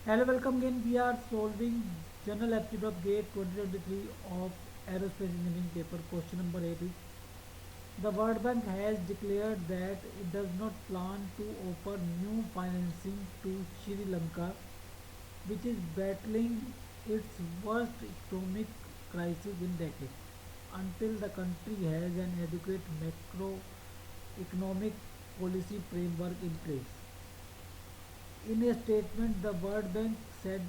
Hello, welcome again. We are solving General Aptitude of GATE 2023 of Aerospace Engineering paper. Question number 8 is the World Bank has declared that it does not plan to offer new financing to Sri Lanka, which is battling its worst economic crisis in decades, until the country has an adequate macroeconomic policy framework in place. In a statement, the World Bank said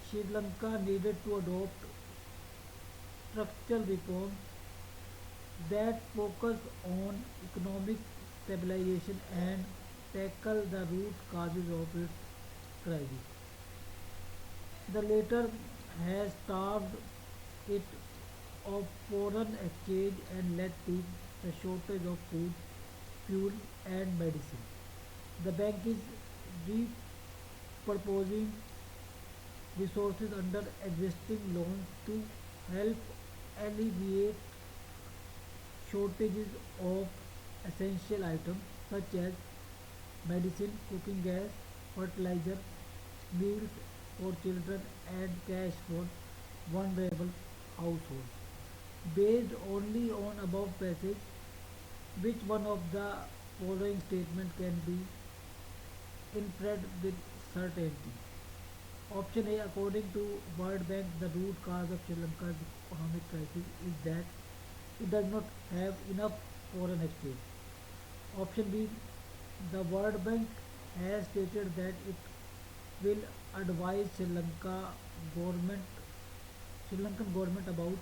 Sri Lanka needed to adopt structural reforms that focus on economic stabilization and tackle the root causes of its crisis. The latter has starved it of foreign exchange and led to the shortage of food, fuel, and medicine. The bank is repurposing resources under existing loans to help alleviate shortages of essential items such as medicine, cooking gas, fertilizer, meals for children, and cash for vulnerable households. Based only on above passage, which one of the following statement can be inferred with certainty? Option A, according to World Bank, the root cause of Sri Lanka's economic crisis is that it does not have enough foreign exchange. Option B, the World Bank has stated that it will advise government, Sri Lankan government about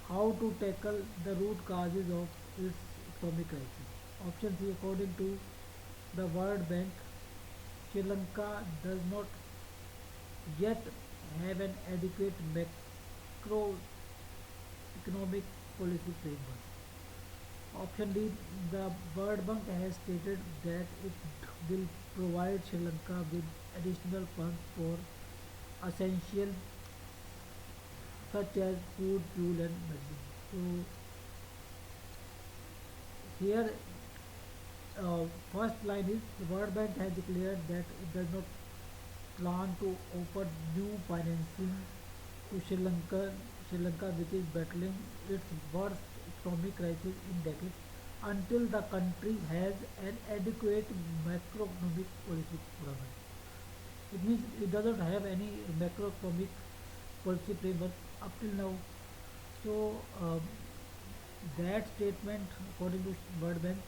how to tackle the root causes of its economic crisis. Option C, according to the World Bank, Sri Lanka does not yet have an adequate macroeconomic policy framework. Option D, the World Bank has stated that it will provide Sri Lanka with additional funds for essentials such as food, fuel, and medicine. So here, first line is the World Bank has declared that it does not plan to offer new financing to Sri Lanka, which is battling its worst economic crisis in decades, until the country has an adequate macroeconomic policy program. It means it doesn't have any macroeconomic policy framework up till now. So that statement, according to World Bank,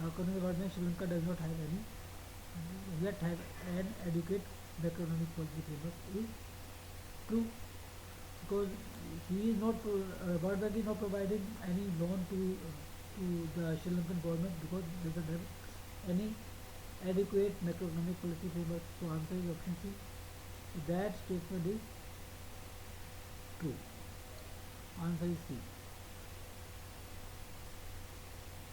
according to World Bank, Sri Lanka does not have any yet have an adequate macroeconomic policy framework is true because he is not World Bank is not providing any loan to the Sri Lankan government because they doesn't have any adequate macroeconomic policy framework. So answer is option C. So that statement is true. Answer is C.